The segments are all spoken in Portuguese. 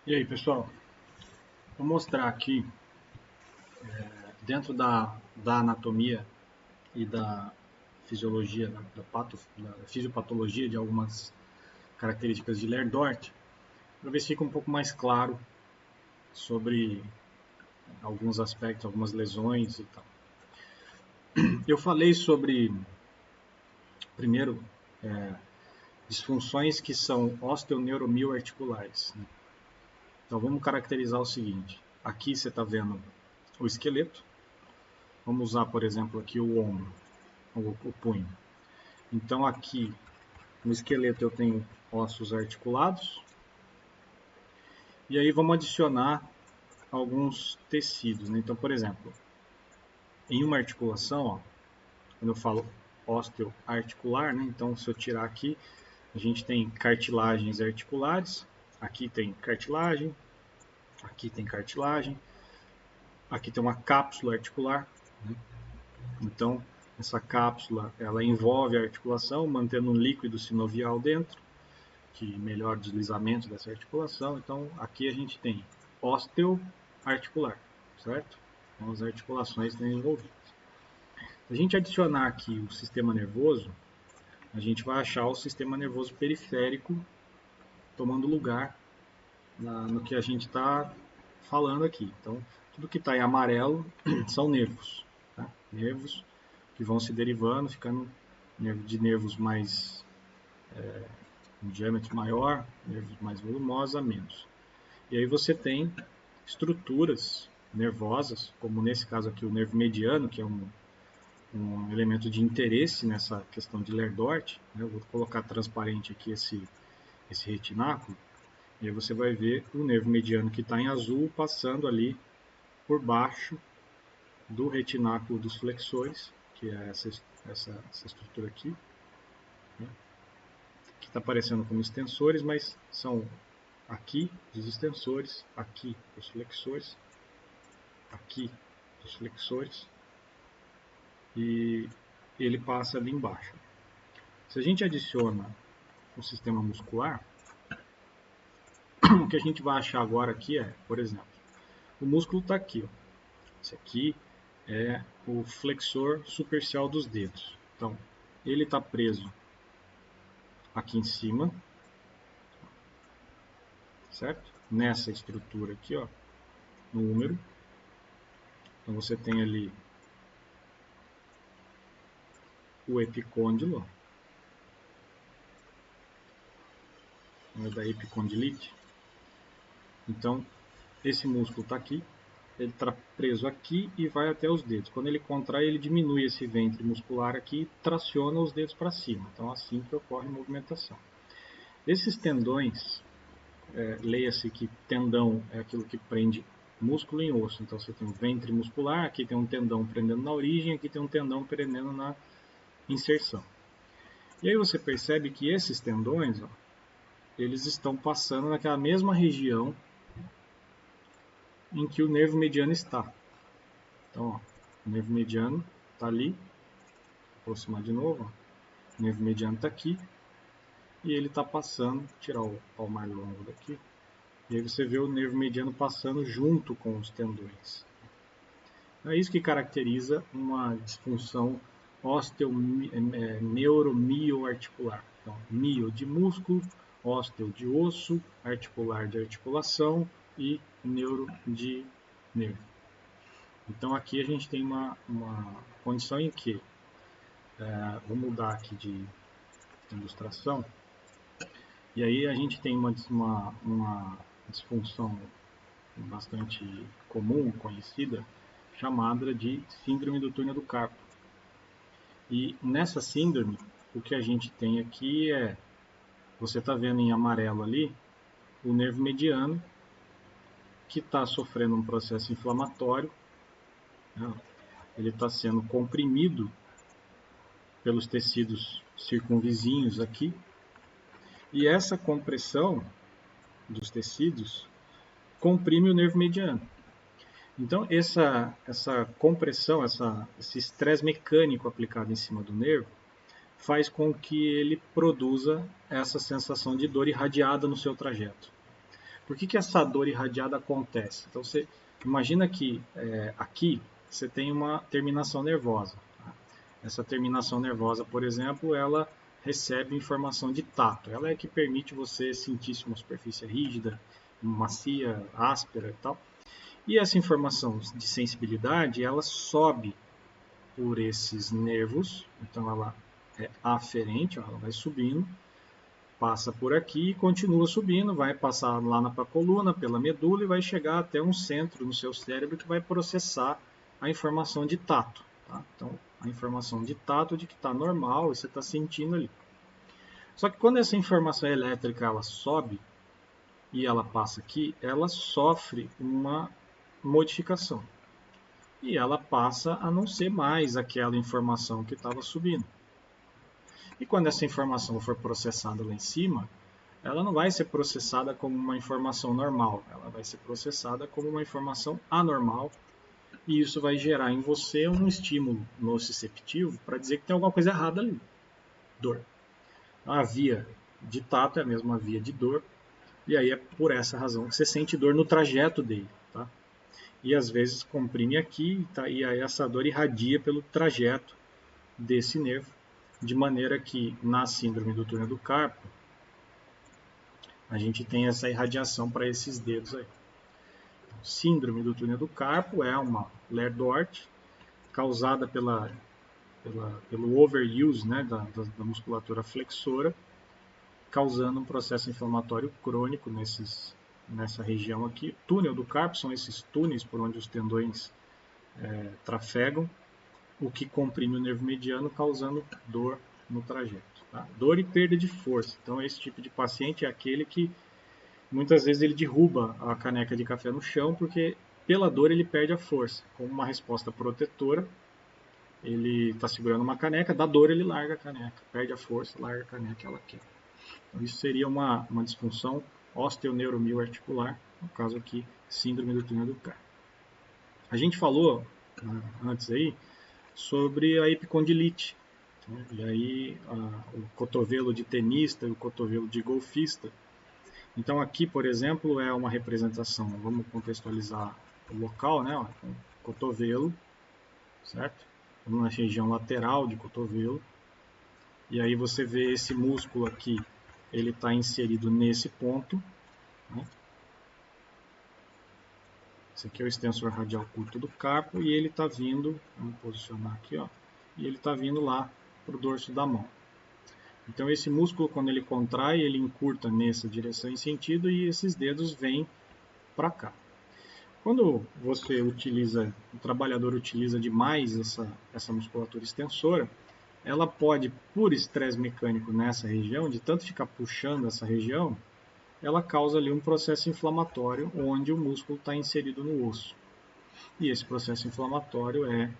E aí, pessoal, vou mostrar aqui, dentro da anatomia e da fisiologia, da fisiopatologia de algumas características de Ler-Dort, para ver se fica um pouco mais claro sobre alguns aspectos, algumas lesões e tal. Eu falei sobre, primeiro, disfunções que são osteoneuromioarticulares, né? Então vamos caracterizar o seguinte: aqui você está vendo o esqueleto. Vamos usar, por exemplo, aqui o ombro, o punho. Então aqui no esqueleto eu tenho ossos articulados. E aí vamos adicionar alguns tecidos, né? Então, por exemplo, em uma articulação, ó, quando eu falo osteoarticular, né? Então se eu tirar aqui, a gente tem cartilagens articulares. Aqui tem cartilagem, aqui tem cartilagem, aqui tem uma cápsula articular, né? Então essa cápsula ela envolve a articulação, mantendo um líquido sinovial dentro, que melhora o deslizamento dessa articulação. Então aqui a gente tem osteoarticular, certo? Então as articulações estão envolvidas. Se a gente adicionar aqui o sistema nervoso, a gente vai achar o sistema nervoso periférico tomando lugar no que a gente está falando aqui. Então, tudo que está em amarelo são nervos, tá? Nervos que vão se derivando, ficando de nervos mais um diâmetro maior, nervos mais volumosos a menos. E aí você tem estruturas nervosas, como nesse caso aqui o nervo mediano, que é um elemento de interesse nessa questão de Ler-Dort, né? Eu vou colocar transparente aqui esse retináculo, e aí você vai ver o nervo mediano que está em azul passando ali por baixo do retináculo dos flexores, que é essa estrutura aqui, né? Que está aparecendo como extensores, mas são aqui os extensores, aqui os flexores, aqui os flexores, e ele passa ali embaixo. Se a gente adiciona o sistema muscular, o que a gente vai achar agora aqui é, por exemplo, o músculo está aqui, ó. Esse aqui é o flexor supercial dos dedos. Então, ele está preso aqui em cima, certo? Nessa estrutura aqui, ó, no húmero. Então você tem ali o epicôndilo, é da epicondilite. Então, esse músculo está aqui, ele está preso aqui e vai até os dedos. Quando ele contrai, ele diminui esse ventre muscular aqui e traciona os dedos para cima. Então, assim que ocorre a movimentação. Esses tendões, leia-se que tendão é aquilo que prende músculo em osso. Então, você tem um ventre muscular, aqui tem um tendão prendendo na origem, aqui tem um tendão prendendo na inserção. E aí você percebe que esses tendões, ó, eles estão passando naquela mesma região em que o nervo mediano está. Então, ó, o nervo mediano está ali, vou aproximar de novo, ó. O nervo mediano está aqui, e ele está passando, vou tirar o palmar longo daqui, e aí você vê o nervo mediano passando junto com os tendões. É isso que caracteriza uma disfunção osteoneuromioarticular. Então, mio de músculo, ósteo de osso, articular de articulação e neuro de nervo. Então aqui a gente tem uma condição em que, vou mudar aqui de ilustração, e aí a gente tem uma disfunção bastante comum, conhecida, chamada de síndrome do túnel do carpo. E nessa síndrome, o que a gente tem aqui é, você está vendo em amarelo ali, o nervo mediano, que está sofrendo um processo inflamatório, né? Ele está sendo comprimido pelos tecidos circunvizinhos aqui, e essa compressão dos tecidos comprime o nervo mediano. Então, essa compressão, esse estresse mecânico aplicado em cima do nervo, faz com que ele produza essa sensação de dor irradiada no seu trajeto. Por que essa dor irradiada acontece? Então você imagina que aqui você tem uma terminação nervosa. Tá? Essa terminação nervosa, por exemplo, ela recebe informação de tato. Ela é que permite você sentir se uma superfície é rígida, macia, áspera e tal. E essa informação de sensibilidade, ela sobe por esses nervos. Então ela é aferente, ela vai subindo, passa por aqui e continua subindo, vai passar lá na coluna, pela medula e vai chegar até um centro no seu cérebro que vai processar a informação de tato. Tá? Então, a informação de tato de que está normal e você está sentindo ali. Só que quando essa informação elétrica ela sobe e ela passa aqui, ela sofre uma modificação. E ela passa a não ser mais aquela informação que estava subindo. E quando essa informação for processada lá em cima, ela não vai ser processada como uma informação normal, ela vai ser processada como uma informação anormal, e isso vai gerar em você um estímulo nociceptivo para dizer que tem alguma coisa errada ali. Dor. A via de tato é a mesma via de dor, e aí é por essa razão que você sente dor no trajeto dele. Tá? E às vezes comprime aqui, tá? E aí essa dor irradia pelo trajeto desse nervo, de maneira que na síndrome do túnel do carpo, a gente tem essa irradiação para esses dedos aí. Síndrome do túnel do carpo é uma lerdort causada pelo overuse, né, da musculatura flexora, causando um processo inflamatório crônico nessa região aqui. Túnel do carpo são esses túneis por onde os tendões trafegam, o que comprime o nervo mediano, causando dor no trajeto. Tá? Dor e perda de força. Então, esse tipo de paciente é aquele que muitas vezes ele derruba a caneca de café no chão, porque pela dor ele perde a força. Como uma resposta protetora, ele está segurando uma caneca, da dor ele larga a caneca, perde a força, larga a caneca e ela quebra. Então, isso seria uma disfunção osteoneuromioarticular, no caso aqui, síndrome do túnel do carpo. A gente falou antes aí sobre a epicondilite. Né? E aí o cotovelo de tenista e o cotovelo de golfista. Então aqui, por exemplo, é uma representação, vamos contextualizar o local, né? Um cotovelo, certo? Na região lateral de cotovelo. E aí você vê esse músculo aqui, ele está inserido nesse ponto. Né? Esse aqui é o extensor radial curto do carpo e ele está vindo, vamos posicionar aqui, ó, e ele está vindo lá para o dorso da mão. Então esse músculo, quando ele contrai, ele encurta nessa direção em sentido e esses dedos vêm para cá. Quando você utiliza, o trabalhador utiliza demais essa musculatura extensora, ela pode, por estresse mecânico nessa região, de tanto ficar puxando essa região, ela causa ali um processo inflamatório onde o músculo está inserido no osso. E esse processo inflamatório é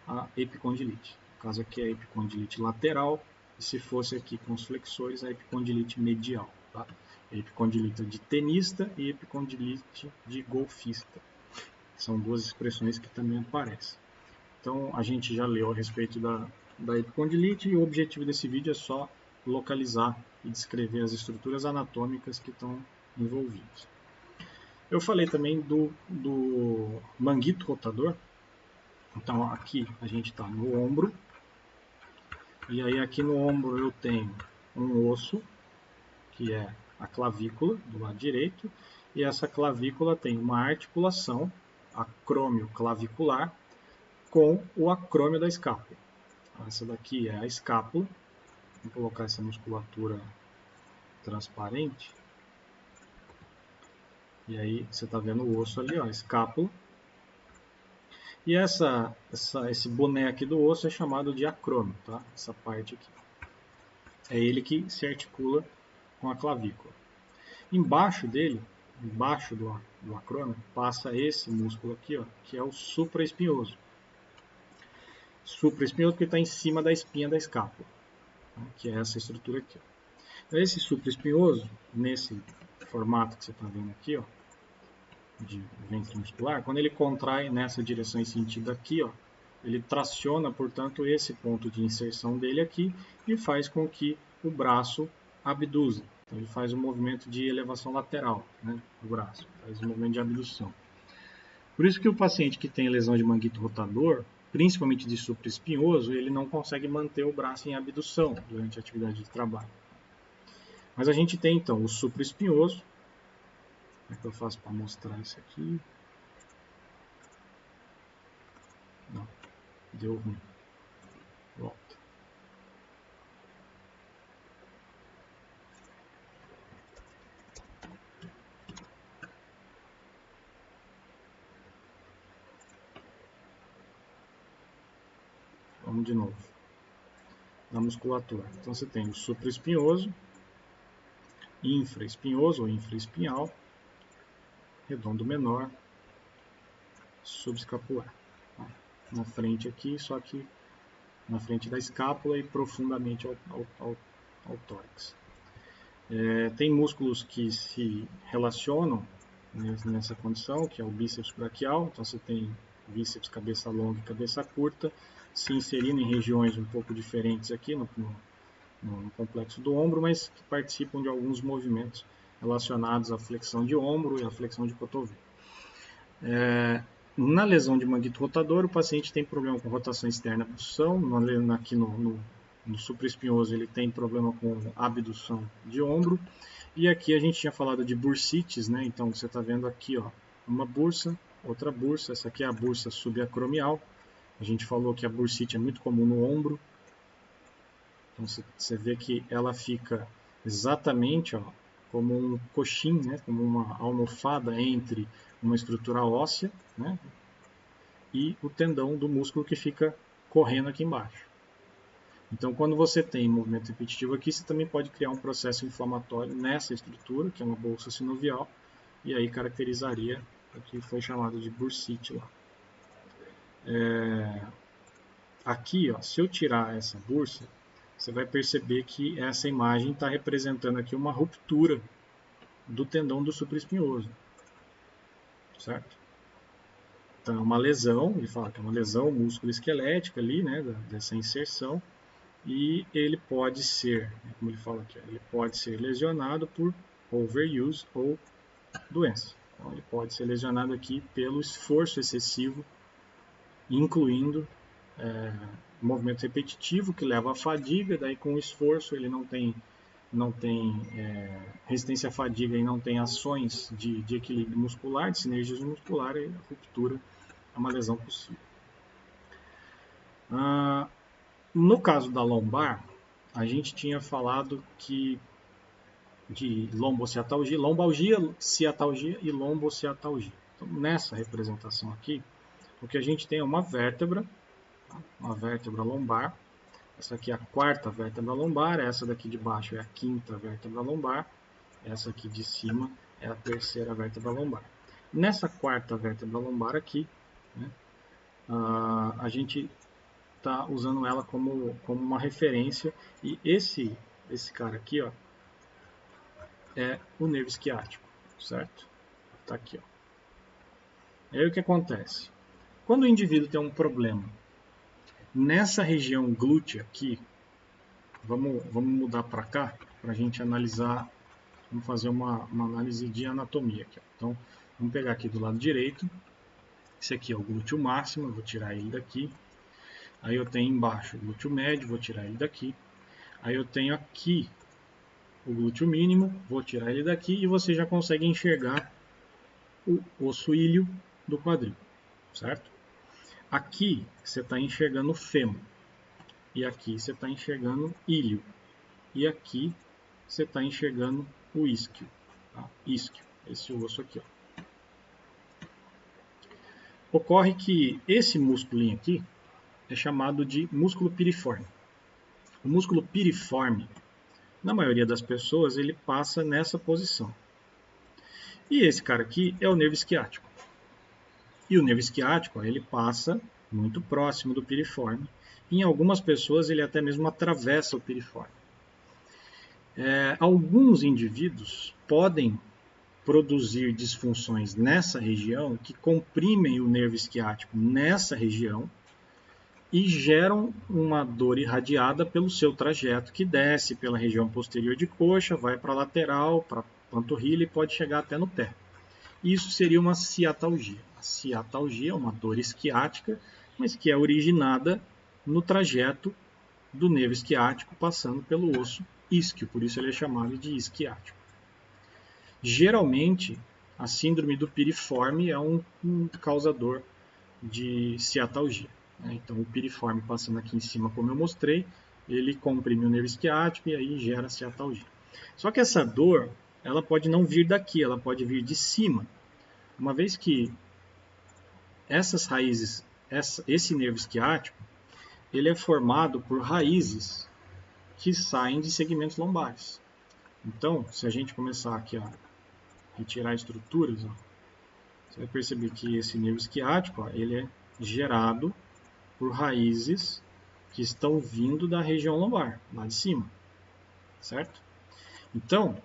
a epicondilite. No caso aqui é a epicondilite lateral, e se fosse aqui com os flexores, a epicondilite medial. Tá? Epicondilite de tenista e epicondilite de golfista. São duas expressões que também aparecem. Então a gente já leu a respeito da epicondilite e o objetivo desse vídeo é só localizar e descrever as estruturas anatômicas que estão envolvidas. Eu falei também do manguito rotador. Então aqui a gente está no ombro. E aí aqui no ombro eu tenho um osso, que é a clavícula do lado direito. E essa clavícula tem uma articulação, acrômio clavicular, com o acrômio da escápula. Essa daqui é a escápula. Vou colocar essa musculatura transparente. E aí você está vendo o osso ali, ó, a escápula. E esse boné aqui do osso é chamado de acrômio, tá? Essa parte aqui. É ele que se articula com a clavícula. Embaixo dele, embaixo do acrômio, passa esse músculo aqui, ó, que é o supraespinhoso. Supraespinhoso porque está em cima da espinha da escápula, né, que é essa estrutura aqui. Então, esse supraespinhoso, nesse formato que você está vendo aqui, ó, de ventre muscular, quando ele contrai nessa direção em sentido aqui, ó, ele traciona, portanto, esse ponto de inserção dele aqui e faz com que o braço abduza. Então, ele faz um movimento de elevação lateral, né, do braço, faz um movimento de abdução. Por isso que o paciente que tem lesão de manguito rotador, principalmente de supraespinhoso, ele não consegue manter o braço em abdução durante a atividade de trabalho. Mas a gente tem então o supraespinhoso. Como é que eu faço para mostrar isso aqui? Não, deu ruim. Volta. Vamos de novo. Na musculatura. Então você tem o supraespinhoso, infraespinhoso ou infraespinhal, redondo menor, subescapular. Na frente aqui, só que na frente da escápula e profundamente ao tórax. Tem músculos que se relacionam nessa condição, que é o bíceps braquial. Então você tem bíceps cabeça longa e cabeça curta, se inserindo em regiões um pouco diferentes aqui no complexo do ombro, mas que participam de alguns movimentos relacionados à flexão de ombro e à flexão de cotovelo. Na lesão de manguito rotador, o paciente tem problema com rotação externa e abdução. Aqui no supraespinhoso ele tem problema com abdução de ombro. E aqui a gente tinha falado de bursites, né? Então você está vendo aqui, ó, uma bursa, outra bursa. Essa aqui é a bursa subacromial. A gente falou que a bursite é muito comum no ombro. Então você vê que ela fica exatamente, ó, como um coxim, né? Como uma almofada entre uma estrutura óssea, né? E o tendão do músculo que fica correndo aqui embaixo. Então, quando você tem movimento repetitivo aqui, você também pode criar um processo inflamatório nessa estrutura, que é uma bolsa sinovial, e aí caracterizaria o que foi chamado de bursite lá. Aqui, ó, se eu tirar essa bursa, você vai perceber que essa imagem está representando aqui uma ruptura do tendão do supraespinhoso, certo? Então, é uma lesão, ele fala que é uma lesão músculo-esquelética ali, né, dessa inserção, e ele pode ser, como ele fala aqui, ele pode ser lesionado por overuse ou doença. Então, ele pode ser lesionado aqui pelo esforço excessivo, incluindo movimento repetitivo que leva à fadiga, daí com o esforço ele não tem resistência à fadiga e não tem ações de equilíbrio muscular, de sinergismo muscular, e a ruptura é uma lesão possível. No caso da lombar, a gente tinha falado de lombociatalgia, lombalgia, ciatalgia e lombociatalgia. Então, nessa representação aqui, o que a gente tem é uma vértebra lombar. Essa aqui é a quarta vértebra lombar, essa daqui de baixo é a quinta vértebra lombar, essa aqui de cima é a terceira vértebra lombar. Nessa quarta vértebra lombar aqui, né, a gente está usando ela como uma referência, e esse cara aqui, ó, é o nervo esquiático, certo? Está aqui, ó. Aí o que acontece? Quando o indivíduo tem um problema nessa região glútea aqui, vamos mudar para cá, para a gente analisar, vamos fazer uma análise de anatomia aqui, ó. Então, vamos pegar aqui do lado direito, esse aqui é o glúteo máximo, eu vou tirar ele daqui. Aí eu tenho embaixo o glúteo médio, vou tirar ele daqui. Aí eu tenho aqui o glúteo mínimo, vou tirar ele daqui, e você já consegue enxergar o osso ilho do quadril, certo? Aqui você está enxergando o fêmur, e aqui você está enxergando ilho, e aqui você está enxergando o isquio, tá? Isquio, esse osso aqui, ó. Ocorre que esse músculinho aqui é chamado de músculo piriforme. O músculo piriforme, na maioria das pessoas, ele passa nessa posição. E esse cara aqui é o nervo esquiático. E o nervo esquiático, ele passa muito próximo do piriforme. Em algumas pessoas, ele até mesmo atravessa o piriforme. Alguns indivíduos podem produzir disfunções nessa região que comprimem o nervo esquiático nessa região e geram uma dor irradiada pelo seu trajeto, que desce pela região posterior de coxa, vai para a lateral, para a panturrilha e pode chegar até no pé. Isso seria uma ciatalgia. A ciatalgia é uma dor isquiática, mas que é originada no trajeto do nervo isquiático passando pelo osso isquio, por isso ele é chamado de isquiático. Geralmente, a síndrome do piriforme é um causador de ciatalgia. Então, o piriforme passando aqui em cima, como eu mostrei, ele comprime o nervo isquiático e aí gera ciatalgia. Só que essa dor, ela pode não vir daqui, ela pode vir de cima. Uma vez que essas raízes, esse nervo isquiático, ele é formado por raízes que saem de segmentos lombares. Então, se a gente começar aqui a retirar estruturas, você vai perceber que esse nervo isquiático, ele é gerado por raízes que estão vindo da região lombar, lá de cima, certo? Então,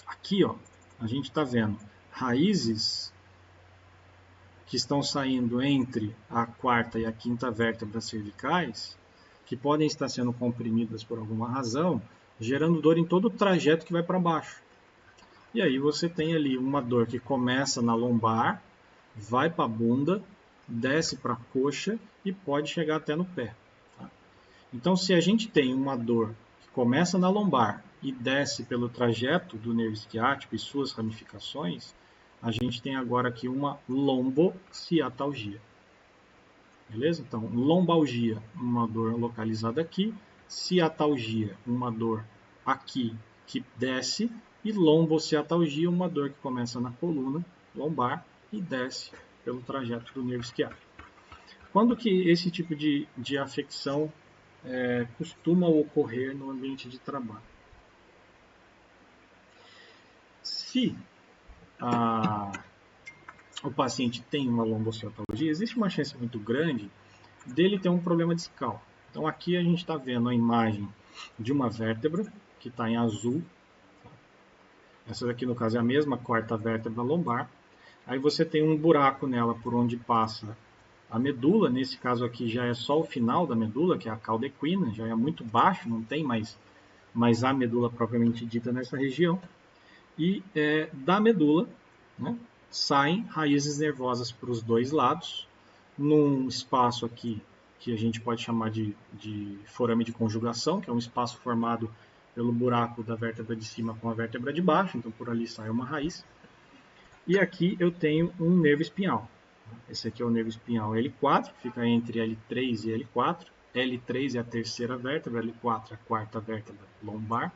aqui a gente está vendo raízes que estão saindo entre a quarta e a quinta vértebra cervicais, que podem estar sendo comprimidas por alguma razão, gerando dor em todo o trajeto que vai para baixo. E aí você tem ali uma dor que começa na lombar, vai para a bunda, desce para a coxa e pode chegar até no pé. Tá? Então, se a gente tem uma dor que começa na lombar e desce pelo trajeto do nervo isquiático e suas ramificações, a gente tem agora aqui uma lombociatalgia. Beleza? Então, lombalgia, uma dor localizada aqui, ciatalgia, uma dor aqui que desce, e lombociatalgia, uma dor que começa na coluna lombar e desce pelo trajeto do nervo isquiático. Quando que esse tipo de afecção costuma ocorrer no ambiente de trabalho? Se o paciente tem uma lombociatalgia, existe uma chance muito grande dele ter um problema discal. Então aqui a gente está vendo a imagem de uma vértebra que está em azul. Essa daqui no caso é a mesma quarta vértebra lombar. Aí você tem um buraco nela por onde passa a medula. Nesse caso aqui já é só o final da medula, que é a cauda equina, já é muito baixo, não tem mais a medula propriamente dita nessa região. E da medula, né, saem raízes nervosas para os dois lados, num espaço aqui que a gente pode chamar de forame de conjugação, que é um espaço formado pelo buraco da vértebra de cima com a vértebra de baixo, então por ali sai uma raiz. E aqui eu tenho um nervo espinhal. Esse aqui é o nervo espinhal L4, fica entre L3 e L4. L3 é a terceira vértebra, L4 é a quarta vértebra lombar.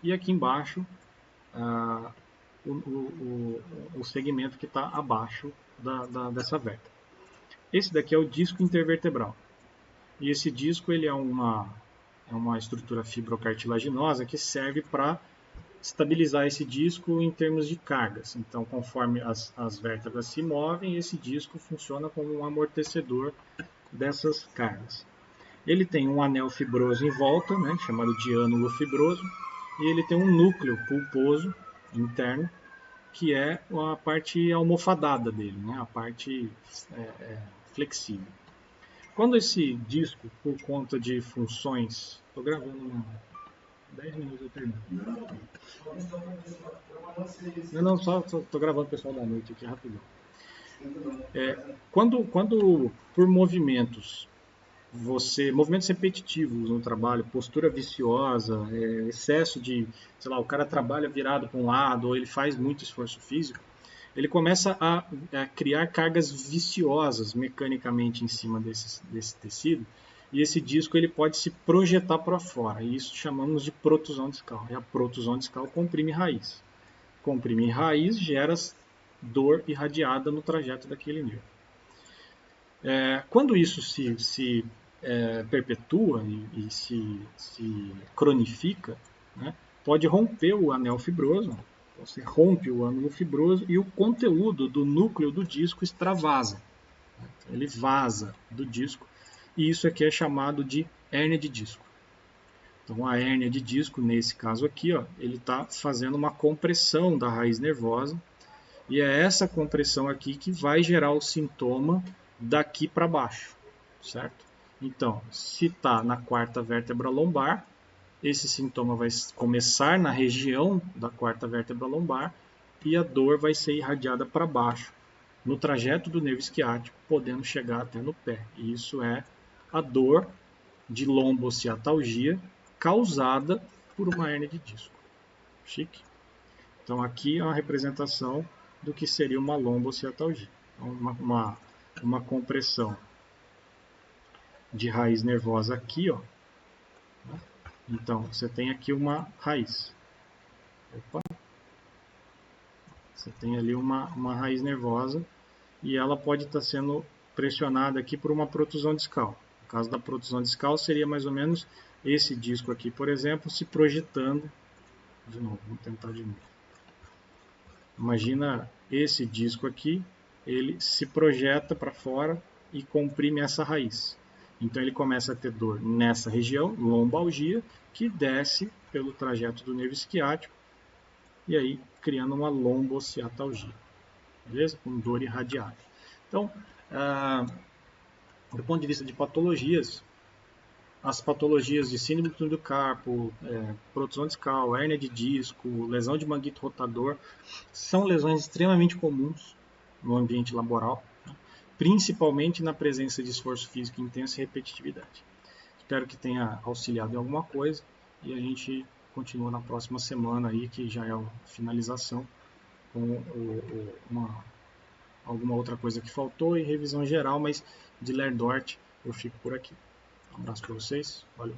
E aqui embaixo, o segmento que está abaixo dessa vértebra. Esse daqui é o disco intervertebral. E esse disco ele é uma estrutura fibrocartilaginosa que serve para estabilizar esse disco em termos de cargas. Então, conforme as vértebras se movem, esse disco funciona como um amortecedor dessas cargas. Ele tem um anel fibroso em volta, né, chamado de ânulo fibroso, e ele tem um núcleo pulposo interno, que é a parte almofadada dele, né, a parte flexível. Quando esse disco, por conta de funções... Estou gravando 10 minutos eu termino. Não, só estou gravando o pessoal da noite aqui rapidão. Quando por movimentos repetitivos no trabalho, postura viciosa, excesso de, sei lá, o cara trabalha virado para um lado ou ele faz muito esforço físico, ele começa a criar cargas viciosas mecanicamente em cima desse tecido, e esse disco ele pode se projetar para fora, e isso chamamos de protusão discal. E a protusão discal comprime raiz. Comprime raiz gera dor irradiada no trajeto daquele nervo. Quando isso se perpetua e se cronifica, né, pode romper o anel fibroso. Você rompe o ânulo fibroso e o conteúdo do núcleo do disco extravasa. Ele vaza do disco e isso aqui é chamado de hérnia de disco. Então a hérnia de disco, nesse caso aqui, ele está fazendo uma compressão da raiz nervosa e é essa compressão aqui que vai gerar o sintoma daqui para baixo, certo? Então, se está na quarta vértebra lombar, esse sintoma vai começar na região da quarta vértebra lombar e a dor vai ser irradiada para baixo, no trajeto do nervo esquiático, podendo chegar até no pé. E isso é a dor de lombociatalgia causada por uma hérnia de disco. Chique? Então aqui é uma representação do que seria uma lombociatalgia. Uma compressão de raiz nervosa aqui, ó. Então, você tem aqui uma raiz. Opa. Você tem ali uma raiz nervosa e ela pode estar sendo pressionada aqui por uma protusão discal. No caso da protusão discal, seria mais ou menos esse disco aqui, por exemplo, se projetando. De novo, vamos tentar de novo. Imagina esse disco aqui, ele se projeta para fora e comprime essa raiz. Então ele começa a ter dor nessa região, lombalgia, que desce pelo trajeto do nervo esquiático e aí criando uma lombociatalgia, beleza? Com dor irradiada. Então, do ponto de vista de patologias, as patologias de síndrome do túnel do carpo, protusão discal, hérnia de disco, lesão de manguito rotador, são lesões extremamente comuns no ambiente laboral, né? Principalmente na presença de esforço físico intenso e repetitividade. Espero que tenha auxiliado em alguma coisa e a gente continua na próxima semana aí, que já é a finalização, com alguma outra coisa que faltou e revisão geral, mas de Lerdort eu fico por aqui. Um abraço para vocês, valeu!